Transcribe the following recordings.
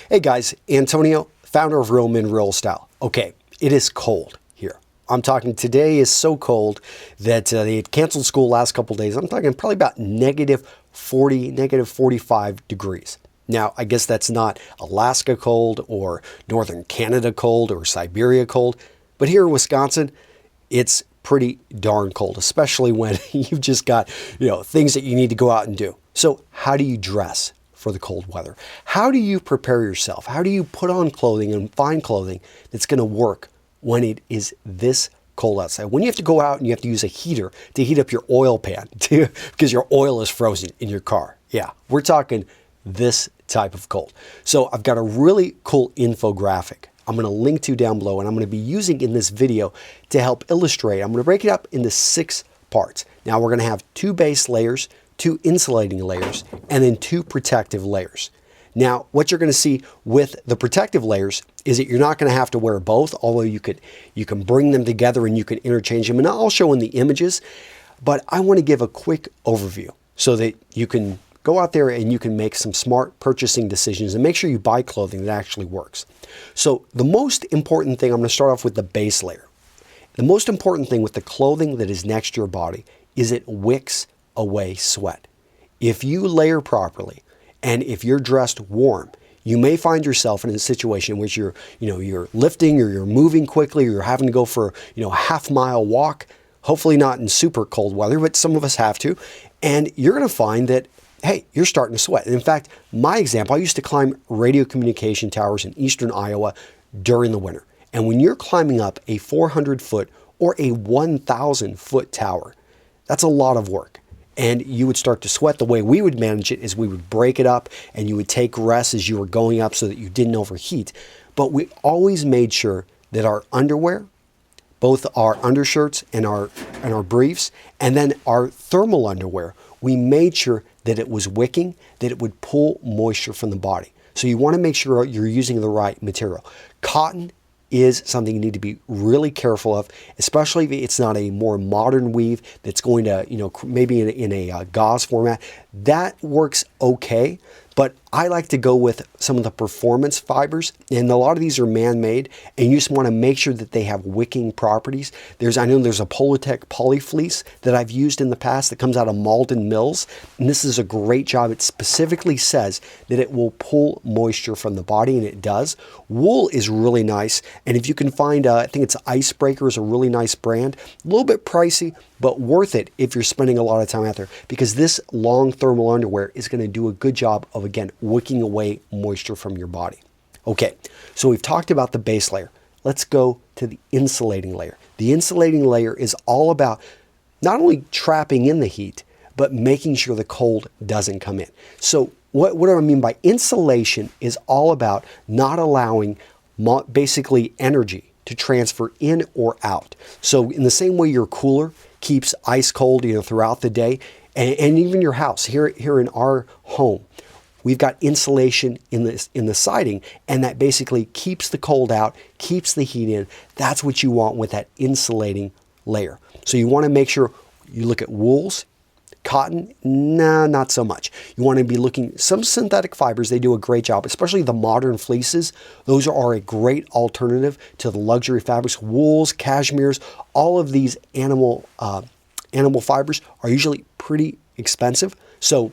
Hey guys, Antonio, founder of Real Men Real Style. Okay, it is cold here. I'm talking today is so cold that they had canceled school last couple days. I'm talking probably about negative 40, negative 45 degrees. Now, I guess that's not Alaska cold or northern Canada cold or Siberia cold, but here in Wisconsin, it's pretty darn cold, especially when you've just got, things that you need to go out and do. So how do you dress for the cold weather? How do you prepare yourself? How do you put on clothing and find clothing that's going to work when it is this cold outside? When you have to go out and you have to use a heater to heat up your oil pan because your oil is frozen in your car. Yeah, we're talking this type of cold. So I've got a really cool infographic I'm going to link to down below, and I'm going to be using in this video to help illustrate. I'm going to break it up into 6 parts. Now we're going to have 2 base layers, 2 insulating layers, and then 2 protective layers. Now, what you're going to see with the protective layers is that you're not going to have to wear both, although you can bring them together and you can interchange them. And I'll show in the images, but I want to give a quick overview so that you can go out there and you can make some smart purchasing decisions and make sure you buy clothing that actually works. So the most important thing, I'm going to start off with the base layer. The most important thing with the clothing that is next to your body is it wicks away sweat. If you layer properly and if you're dressed warm, you may find yourself in a situation in which you're lifting or you're moving quickly or you're having to go for a half-mile walk, hopefully not in super cold weather, but some of us have to, and you're going to find that hey, you're starting to sweat. And in fact, my example, I used to climb radio communication towers in eastern Iowa during the winter. And when you're climbing up a 400-foot or a 1,000-foot tower, that's a lot of work. And you would start to sweat. The way we would manage it is we would break it up and you would take rests as you were going up so that you didn't overheat. But we always made sure that our underwear, both our undershirts and our briefs, and then our thermal underwear, we made sure that it was wicking, that it would pull moisture from the body. So you want to make sure you're using the right material. Cotton is something you need to be really careful of, especially if it's not a more modern weave that's going to, maybe in a gauze format. That works okay, but I like to go with some of the performance fibers, and a lot of these are man-made, and you just want to make sure that they have wicking properties. I know there's a Polytech Polyfleece that I've used in the past that comes out of Malden Mills, and this is a great job. It specifically says that it will pull moisture from the body, and it does. Wool is really nice, and if you can find, I think it's Icebreaker is a really nice brand. A little bit pricey, but worth it if you're spending a lot of time out there, because this long thermal underwear is going to do a good job of, again, wicking away moisture from your body. Okay, so we've talked about the base layer. Let's go to the insulating layer. The insulating layer is all about not only trapping in the heat, but making sure the cold doesn't come in. So what do I mean by insulation is all about not allowing basically energy to transfer in or out. So in the same way your cooler keeps ice cold throughout the day, and even your house, here in our home, we've got insulation in the siding, and that basically keeps the cold out, keeps the heat in. That's what you want with that insulating layer. So you want to make sure you look at wools. Cotton, nah, not so much. You want to be looking, some synthetic fibers, they do a great job, especially the modern fleeces. Those are a great alternative to the luxury fabrics. Wools, cashmeres, all of these animal fibers are usually pretty expensive. So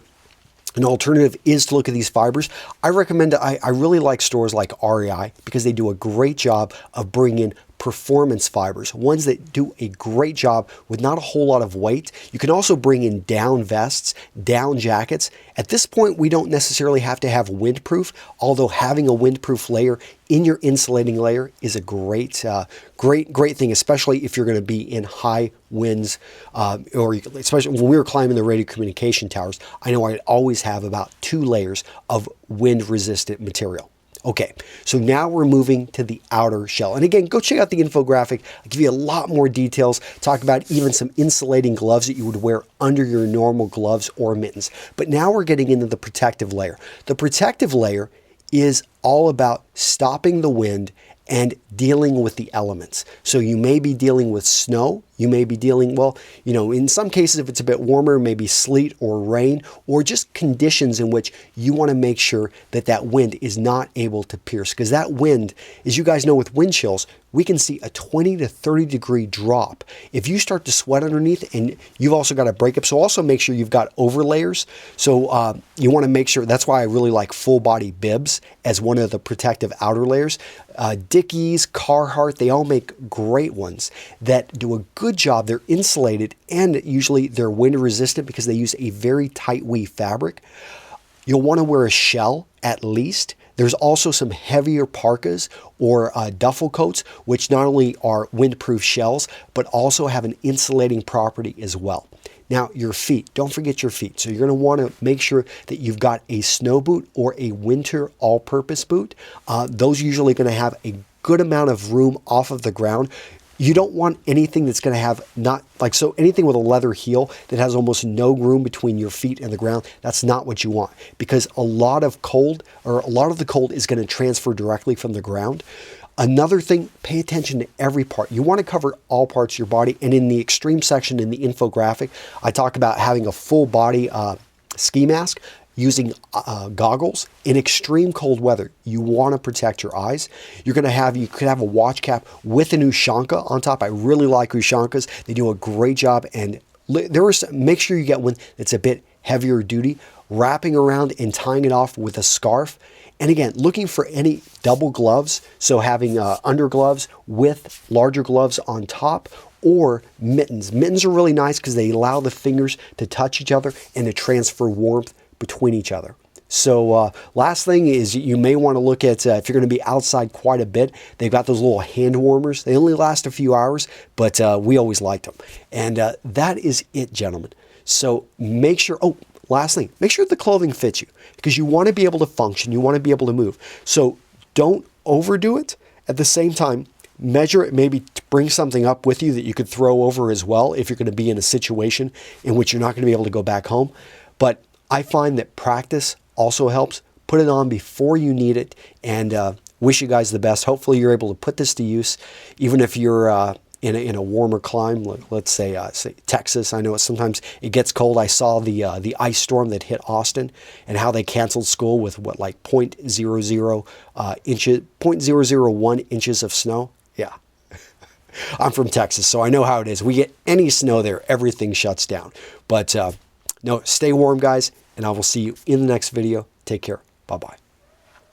an alternative is to look at these fibers. I recommend, I really like stores like REI because they do a great job of bringing in performance fibers, ones that do a great job with not a whole lot of weight. You can also bring in down vests, down jackets. At this point, we don't necessarily have to have windproof, although having a windproof layer in your insulating layer is a great thing, especially if you're going to be in high winds, or especially when we were climbing the radio communication towers. I know I'd always have about 2 layers of wind-resistant material. Okay, so now we're moving to the outer shell. And again, go check out the infographic. I'll give you a lot more details, talk about even some insulating gloves that you would wear under your normal gloves or mittens. But now we're getting into the protective layer. The protective layer is all about stopping the wind and dealing with the elements. So you may be dealing with snow, you may be dealing, well, in some cases, if it's a bit warmer, maybe sleet or rain, or just conditions in which you want to make sure that that wind is not able to pierce. Because that wind, as you guys know with wind chills, we can see a 20 to 30 degree drop. If you start to sweat underneath, and you've also got a breakup, so also make sure you've got overlayers. So you want to make sure, that's why I really like full body bibs as one of the protective outer layers. Dickies, Carhartt, they all make great ones that do a good job. They're insulated and usually they're wind resistant because they use a very tight weave fabric. You'll want to wear a shell at least. There's also some heavier parkas or duffel coats, which not only are windproof shells, but also have an insulating property as well. Now, your feet, don't forget your feet. So you're going to want to make sure that you've got a snow boot or a winter all-purpose boot. Those are usually going to have a good amount of room off of the ground. You don't want anything that's going to have anything with a leather heel that has almost no room between your feet and the ground. That's not what you want, because a lot of the cold is going to transfer directly from the ground. Another thing, pay attention to every part. You want to cover all parts of your body. And in the extreme section in the infographic, I talk about having a full body ski mask, using goggles. In extreme cold weather, you want to protect your eyes. You could have a watch cap with an Ushanka on top. I really like Ushankas. They do a great job. And make sure you get one that's a bit heavier duty, wrapping around and tying it off with a scarf. And again, looking for any double gloves, so having undergloves with larger gloves on top, or mittens. Mittens are really nice because they allow the fingers to touch each other and to transfer warmth between each other. So last thing is, you may want to look at, if you're going to be outside quite a bit, they've got those little hand warmers. They only last a few hours, but we always liked them. And that is it, gentlemen. So make sure, last thing, make sure the clothing fits you, because you want to be able to function. You want to be able to move. So don't overdo it. At the same time, measure it, maybe bring something up with you that you could throw over as well if you're going to be in a situation in which you're not going to be able to go back home. But I find that practice also helps. Put it on before you need it, and wish you guys the best. Hopefully you're able to put this to use, even if you're in a warmer climate, like, let's say Texas. I know sometimes it gets cold. I saw the ice storm that hit Austin and how they canceled school with like 0.001 inches of snow. Yeah. I'm from Texas, so I know how it is. We get any snow there, everything shuts down. But no, stay warm, guys, and I will see you in the next video. Take care. Bye-bye.